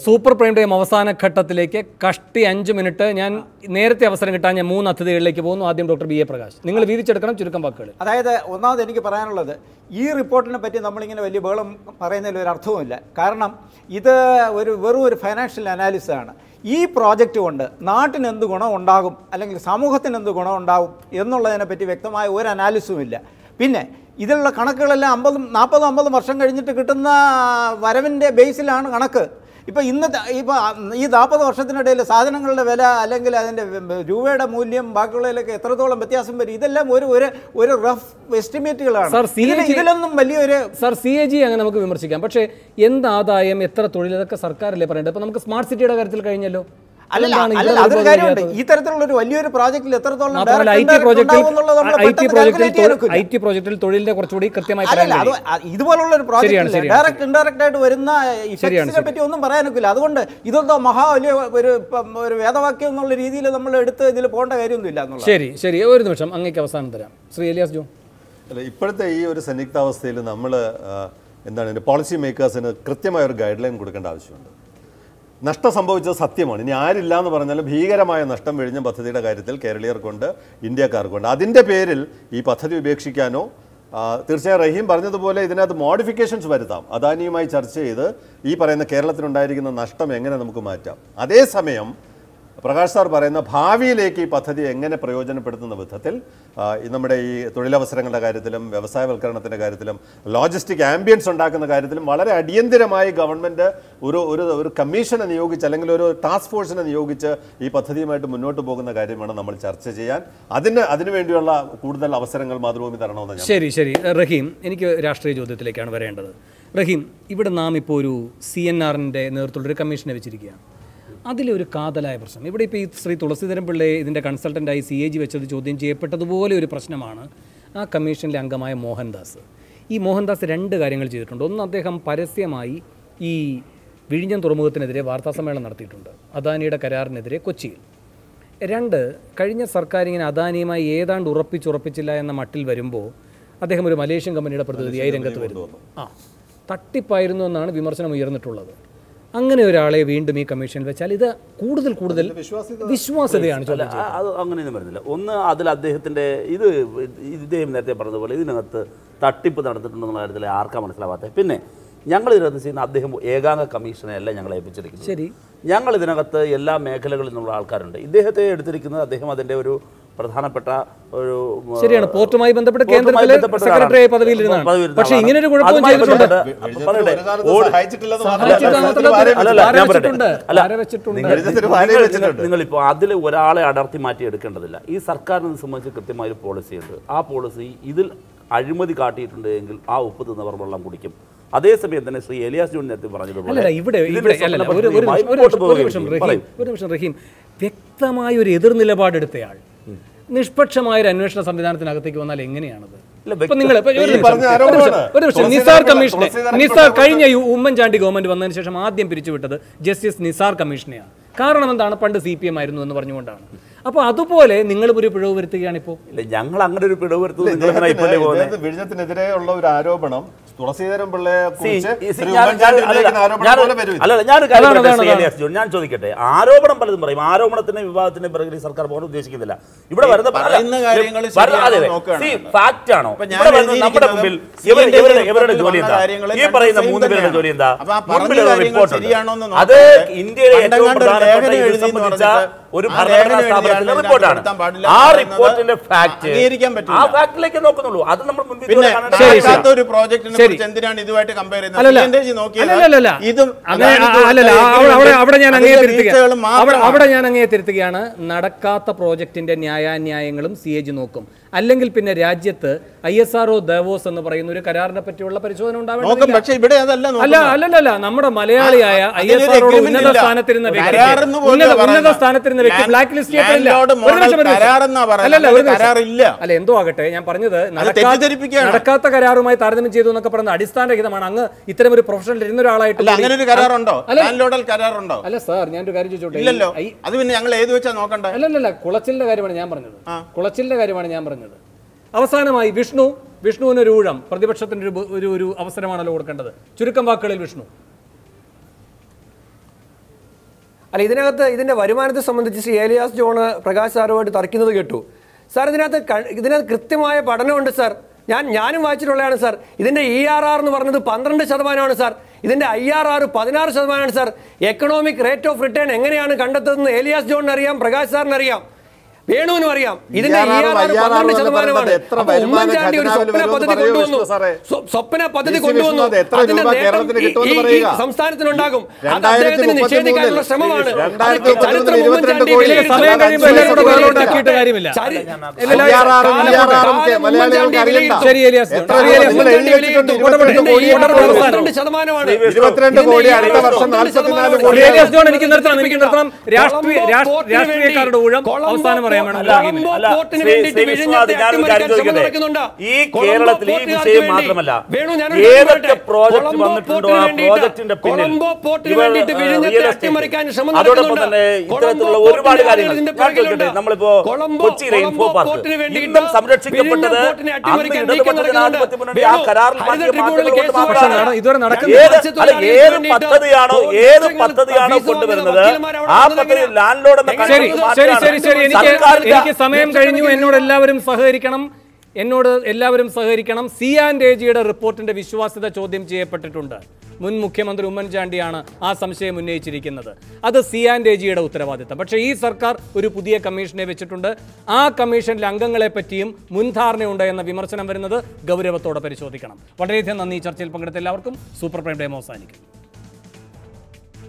Super prime time അവസാന ഘട്ടത്തിലേക്ക് കഷ്ടി 5 minute. ഞാൻ നേരത്തെ അവസരം കിട്ടാൻ ഞാൻ 3 അതിഥികളിലേക്ക് പോകുന്നു. ആദ്യം ഡോക്ടർ ബി എ പ്രകാശ്, നിങ്ങൾ വീതിച്ചെടുക്കണം ചുരുക്കം വാക്കുകൾ. അതായത് ഒന്നാമത് എനിക്ക് പറയാനുള്ളത്, ഈ റിപ്പോർട്ടിനെ പറ്റി നമ്മളിങ്ങനെ വലിയ ബഹളം പറയുന്നതിൽ ഒരു അർത്ഥവുമില്ല. കാരണം ഇത് വെറും ഒരു ഫൈനാൻഷ്യൽ അനാലിസിസ് ആണ്. ഈ പ്രോജക്റ്റ് കൊണ്ട് നാട്ടിന് എന്ത് ഗുണം ഉണ്ടാകും അല്ലെങ്കിൽ സമൂഹത്തിന് എന്ത് ഗുണം ഉണ്ടാകും എന്നുള്ളതിനെപ്പറ്റി വ്യക്തമായ ഒരു അനാലിസും ഇല്ല. പിന്നെ ഇതിലുള്ള കണക്കുകളെല്ലാം 40-50 വർഷം കഴിഞ്ഞിട്ട് കിട്ടുന്ന വരവിൻ്റെ ബേസിലാണ് കണക്ക്. ഇപ്പോൾ ഈ 40 വർഷത്തിനിടയിൽ സാധനങ്ങളുടെ വില അല്ലെങ്കിൽ അതിൻ്റെ രൂപയുടെ മൂല്യം ബാക്കിയുള്ളതിലൊക്കെ എത്രത്തോളം വ്യത്യാസം വരും, ഇതെല്ലാം ഒരു റഫ് എസ്റ്റിമേറ്റുകളാണ്. ഇതിലൊന്നും വലിയൊരു CAG അങ്ങനെ നമുക്ക് വിമർശിക്കാം. പക്ഷേ എന്ത് ആദായം, എത്ര തൊഴിൽ, ഇതൊക്കെ സർക്കാരല്ലേ പറയേണ്ടത്. അപ്പോൾ നമുക്ക് സ്മാർട്ട് സിറ്റിയുടെ കാര്യത്തിൽ കഴിഞ്ഞല്ലോ. അതൊരു കാര്യമുണ്ട്. ഈ തരത്തിലുള്ള ഒരു വലിയൊരു പ്രോജക്റ്റിൽ എത്രത്തോളം IT പ്രോജക്റ്റിൽ തൊഴിലിനെ കുറച്ചുകൂടി കൃത്യമായി ഇതുപോലുള്ള ഒരു പ്രോജക്റ്റ് ഡയറക്റ്റ് ഇൻഡയറക്റ്റ് ആയിട്ട് വരുന്ന ഇഫക്ട്സിനെ പറ്റി ഒന്നും പറയാനൊക്കില്ല. അതുകൊണ്ട് ഇതൊന്നും വലിയ ഒരു വേദവാക്യം എന്നുള്ള രീതിയിൽ നമ്മൾ എടുത്ത് ഇതിൽ പോകേണ്ട കാര്യമൊന്നുമില്ല എന്നുള്ളത്. ശരി, ഒരു നിമിഷം അങ്ങേക്ക് അവസാനം തരാം. ശ്രീ എലിയാസ് ജോൺ. ഇപ്പോഴത്തെ ഈ ഒരു സന്നിഗ്ധാവസ്ഥയിൽ നമ്മൾ എന്താണ് പോളിസി മേക്കേഴ്സിന് കൃത്യമായ ഒരു ഗൈഡ് ലൈൻ കൊടുക്കേണ്ട ആവശ്യമുണ്ട്. നഷ്ടം സംഭവിച്ചത് സത്യമാണ്. ഇനി ആരില്ല എന്ന് പറഞ്ഞാലും ഭീകരമായ നഷ്ടം വിഴിഞ്ഞ പദ്ധതിയുടെ കാര്യത്തിൽ കേരളീയർക്കുണ്ട്, ഇന്ത്യക്കാർക്കുണ്ട്. അതിൻ്റെ പേരിൽ ഈ പദ്ധതി ഉപേക്ഷിക്കാനോ, തീർച്ചയായും റഹീം പറഞ്ഞതുപോലെ ഇതിനകത്ത് മോഡിഫിക്കേഷൻസ് വരുത്താം. അദാനിയുമായി ചർച്ച ചെയ്ത് ഈ പറയുന്ന കേരളത്തിനുണ്ടായിരിക്കുന്ന നഷ്ടം എങ്ങനെ നമുക്ക് മാറ്റാം. അതേസമയം പ്രകാശ് സാർ പറയുന്ന ഭാവിയിലേക്ക് ഈ പദ്ധതി എങ്ങനെ പ്രയോജനപ്പെടുത്തുന്ന വിധത്തിൽ നമ്മുടെ ഈ തൊഴിലവസരങ്ങളുടെ കാര്യത്തിലും വ്യവസായവൽക്കരണത്തിൻ്റെ കാര്യത്തിലും ലോജിസ്റ്റിക് ആംബിയൻസ് ഉണ്ടാക്കുന്ന കാര്യത്തിലും വളരെ അടിയന്തിരമായി ഗവൺമെൻറ് ഒരു കമ്മീഷനെ നിയോഗിച്ച് അല്ലെങ്കിൽ ഒരു ടാസ്ക് ഫോഴ്സിനെ നിയോഗിച്ച് ഈ പദ്ധതിയുമായിട്ട് മുന്നോട്ട് പോകുന്ന കാര്യമാണ് നമ്മൾ ചർച്ച ചെയ്യാൻ. അതിനുവേണ്ടിയുള്ള കൂടുതൽ അവസരങ്ങൾ മാതൃഭൂമി തരണമെന്ന്. ശരി റഹീം, എനിക്ക് രാഷ്ട്രീയ ചോദ്യത്തിലേക്കാണ് വരേണ്ടത്. റഹീം, ഇവിടെ നാം ഇപ്പോൾ ഒരു CNRൻ്റെ നേതൃത്വത്തിലൊരു കമ്മീഷനെ വെച്ചിരിക്കുകയാണ്. അതിലൊരു കാതലായ പ്രശ്നം, ഇവിടെ ഇപ്പോൾ ഈ ശ്രീ തുളസീധരൻ പിള്ളയെ ഇതിൻ്റെ കൺസൾട്ടൻ്റായി CAG വെച്ചത് ചോദ്യം ചെയ്യപ്പെട്ടതുപോലെ ഒരു പ്രശ്നമാണ് ആ കമ്മീഷനിലെ അംഗമായ മോഹൻദാസ്. ഈ മോഹൻദാസ് 2 കാര്യങ്ങൾ ചെയ്തിട്ടുണ്ട്. ഒന്ന്, അദ്ദേഹം പരസ്യമായി ഈ വിഴിഞ്ഞം തുറമുഖത്തിനെതിരെ വാർത്താസമ്മേളനം നടത്തിയിട്ടുണ്ട്, അദാനിയുടെ കരാറിനെതിരെ കൊച്ചിയിൽ. 2, കഴിഞ്ഞ സർക്കാർ ഇങ്ങനെ അദാനിയുമായി ഏതാണ്ട് ഉറപ്പിച്ചില്ല എന്ന മട്ടിൽ വരുമ്പോൾ അദ്ദേഹം ഒരു മലേഷ്യൻ കമ്പനിയുടെ പ്രതിനിധിയായി രംഗത്ത് വരുന്നു. തട്ടിപ്പായിരുന്നു എന്നാണ് വിമർശനം ഉയർന്നിട്ടുള്ളത്. അങ്ങനെ ഒരാളെ വീണ്ടും ഈ കമ്മീഷനിൽ വെച്ചാൽ ഇത് കൂടുതൽ വിശ്വാസ്യതയാണ്. അത് അങ്ങനെയൊന്നും വരുന്നില്ല. ഒന്ന്, അതിൽ അദ്ദേഹത്തിൻ്റെ ഇദ്ദേഹം നേരത്തെ പറഞ്ഞതുപോലെ ഇതിനകത്ത് തട്ടിപ്പ് നടന്നിട്ടുണ്ടെന്നുള്ള കാര്യത്തിൽ ആർക്കാ മനസ്സിലാവാത്തത്. പിന്നെ ഞങ്ങൾ ഇതിനകത്ത് ചെയ്യുന്ന അദ്ദേഹം ഏകാംഗ കമ്മീഷനെ അല്ല ഞങ്ങളെ ഏൽപ്പിച്ചിരിക്കുന്നത്. ശരി, ഞങ്ങൾ ഇതിനകത്ത് എല്ലാ മേഖലകളിൽ നിന്നുള്ള ആൾക്കാരുണ്ട്. ഇദ്ദേഹത്തെ എടുത്തിരിക്കുന്നത് അദ്ദേഹം അതിൻ്റെ ഒരു പ്രധാനപ്പെട്ട ഒരു ശരിയാണ്, പോർട്ടുമായി ബന്ധപ്പെട്ട് കേന്ദ്രത്തിലെ സെക്രട്ടറി പദവിയിലിരുന്നാണ്. പക്ഷേ ഇങ്ങനെ ഒരു കുഴപ്പവും ചെയ്തിട്ടുണ്ട്. നിങ്ങളിപ്പോൾ അതിൽ ഒരാളെ അടർത്തി മാറ്റി എടുക്കേണ്ടതില്ല. ഈ സർക്കാരിനെ സംബന്ധിച്ച് കൃത്യമായ ഒരു പോളിസിയുണ്ട്. ആ പോളിസി ഇതിൽ അഴിമതി കാട്ടിയിട്ടുണ്ട് എങ്കിൽ ആ ഉപ്പ് തിന്നവർ വെള്ളം കുടിക്കും. അതേസമയം തന്നെ ശ്രീ എലിയാസ് ജോൺ നേരത്തെ പറഞ്ഞതുപോലെ റഹീം വ്യക്തമായ ഒരു എതിർ നിലപാടെടുത്തയാൾ നിഷ്പക്ഷമായ ഒരു അന്വേഷണ സംവിധാനത്തിനകത്തേക്ക് വന്നാൽ എങ്ങനെയാണത്? കഴിഞ്ഞ ഉമ്മൻചാണ്ടി ഗവൺമെന്റ് വന്നതിന് ശേഷം ആദ്യം പിരിച്ചുവിട്ടത് ജസ്റ്റിസ് നിസാർ കമ്മീഷനെയാണ്. കാരണം എന്താണ്? പണ്ട് CPM ആയിരുന്നു എന്ന് പറഞ്ഞുകൊണ്ടാണ്. അപ്പോൾ അതുപോലെ നിങ്ങൾ ഒരു പിഴവ് വരുത്തുകയാണ് ഇപ്പോൾ. ഞങ്ങൾ അങ്ങനെ ഒരു പിഴവ് വരുത്തുന്നത് വിഴിഞ്ഞത്തിനെതിരെ ഉള്ള ഒരു ആരോപണം തുളസീധരൻ പിള്ളയെ ഞാൻ ചോദിക്കട്ടെ, ആരോപണം പലതും പറയും. ആരോപണത്തിന്റെ വിവാദത്തിന്റെ പിറകിൽ സർക്കാർ പോകാൻ ഉദ്ദേശിക്കുന്നില്ല. ഇവിടെ വരുന്ന ഫാക്ട് ആണോ? നമ്മുടെ മുമ്പിൽ ഇവരുടെ ജോലി എന്താ? ഈ പറയുന്ന 3 പേരുടെ ജോലി എന്താ? അത് ഇന്ത്യയിലെ ഏറ്റവും പ്രധാനപ്പെട്ട ഇത് സംബന്ധിച്ച ഒരു ഭരണഘടനാ സ്ഥാപനത്തിന്റെ റിപ്പോർട്ടാണ്. ആ റിപ്പോർട്ടിന്റെ ഫാക്ട് ആ ഫാക്ടിലേക്ക് നോക്കുന്നുള്ളൂ. അത് നമ്മൾ മുൻപിൽ ഒരു പ്രോജക്റ്റിനെ കുറിച്ച് എന്തിനാണ് ഇതുമായിട്ട് കമ്പയർ ചെയ്യുന്നത്? അവിടെ ഞാൻ അങ്ങേ തിരുത്തുകയാണ്. നടക്കാത്ത പ്രോജക്റ്റിന്റെ ന്യായാന്യായങ്ങളും CAG നോക്കും. അല്ലെങ്കിൽ പിന്നെ രാജ്യത്ത് ISRO ദവോസ് എന്ന് പറയുന്ന ഒരു കരാറിനെ പറ്റിയുള്ള പരിശോധന ഉണ്ടാവേണ്ട. നമ്മുടെ മലയാളിയായ ISRO ഉന്നത സ്ഥാനത്തിരുന്ന വ്യക്തി ബ്ലാക്ക് ലിസ്റ്റ് ചെയ്യപ്പെടില്ല. അല്ല, എന്തോ ആകട്ടെ, ഞാൻ പറഞ്ഞത് നടക്കാത്ത കരാറുമായി താരതമ്യം ചെയ്തു എന്നൊക്കെ പറയുന്നത് അടിസ്ഥാനരഹിതമാണ്. അങ്ങ് ഇത്തരം ഒരു പ്രൊഫഷണൽ ഇരുന്ന ഒരാളായിട്ട് അല്ല സാർ, ഞാനൊരു കാര്യം ചോദിച്ചോട്ടെ. അത് പിന്നെ ഞങ്ങൾ ഏത് വെച്ചാൽ നോക്കണ്ട. അല്ലല്ല, കുളച്ചിലിന്റെ കാര്യമാണ് ഞാൻ പറഞ്ഞത്. അവസാനമായി വിഷ്ണുവിനൊരു ഊഴം, പ്രതിപക്ഷത്തിന് ഒരു അവസരമാണല്ലോ കൊടുക്കേണ്ടത്. ചുരുക്കം വാക്കുകളിൽ വിഷ്ണു. അല്ല, ഇതിന്റെ വരുമാനത്തെ സംബന്ധിച്ച് ശ്രീ ഏലിയാസ് ജോൺ പ്രകാശ് സാറുമായിട്ട് തർക്കുന്നത് കേട്ടു. സാർ, ഇതിനകത്ത് കൃത്യമായ പഠനമുണ്ട് സാർ. ഞാനും വായിച്ചിട്ടുള്ളതാണ് സാർ. ഇതിന്റെ ERR എന്ന് പറഞ്ഞത് 12% സാർ. ഇതിന്റെ IRR 16% sir. Economic rate of return എങ്ങനെയാണ് കണ്ടെത്തുന്നത് ഏലിയാസ് ജോണിന് അറിയാം, പ്രകാശ് സാറിന് അറിയാം, വേണുവിനും അറിയാം. ഇതിന്റെ ERR 12%. ഉമ്മൻചാണ്ടി ഒരു സ്വപ്ന പദ്ധതി കൊണ്ടുവന്നു. അതിന്റെ നേട്ടം ഈ സംസ്ഥാനത്തിനുണ്ടാകും. അത് അദ്ദേഹത്തിന് നിഷേധിക്കാനുള്ള ശ്രമമാണ്. ചരിത്രം ഉമ്മൻചാണ്ടി രാഷ്ട്രീയക്കാരുടെ ഊഴം അവസാനം ഈ കേരളത്തിൽ ഈ വിഷയം മാത്രമല്ല, ഏതൊക്കെ പ്രോജക്ട് വന്നിട്ടുണ്ടോ ആ പ്രോജക്ടിന്റെ പിന്നിൽ അതോടൊപ്പം തന്നെ ഇത്തരത്തിലുള്ള ഒരുപാട് കാര്യങ്ങൾ നമ്മളിപ്പോ കൊച്ചിയിലെ ഇൻഫോ പാർക്ക് ഇന്നും സംരക്ഷിക്കപ്പെട്ടത് ജനാധിപത്യ മുന്നണി ആ കരാറിൽ ഏത് പദ്ധതിയാണോ കൊണ്ടുവരുന്നത് ആ പദ്ധതി ലാൻഡ് ലോഡ് എന്ന എനിക്ക് സമയം കഴിഞ്ഞു. എന്നോട് എല്ലാവരും സഹകരിക്കണം. CAG റിപ്പോർട്ടിന്റെ വിശ്വാസ്യത ചോദ്യം ചെയ്യപ്പെട്ടിട്ടുണ്ട്. മുൻ മുഖ്യമന്ത്രി ഉമ്മൻചാണ്ടിയാണ് ആ സംശയം ഉന്നയിച്ചിരിക്കുന്നത്. അത് CAG ഉത്തരവാദിത്തം. പക്ഷേ ഈ സർക്കാർ ഒരു പുതിയ കമ്മീഷനെ വെച്ചിട്ടുണ്ട്. ആ കമ്മീഷനിലെ അംഗങ്ങളെ പറ്റിയും മുൻധാരണയുണ്ട് എന്ന വിമർശനം വരുന്നത് ഗൗരവത്തോടെ പരിശോധിക്കണം. വളരെയധികം നന്ദി. ചർച്ചയിൽ പങ്കെടുത്ത എല്ലാവർക്കും. സൂപ്പർ പ്രൈം ടൈം അവസാനിക്കും.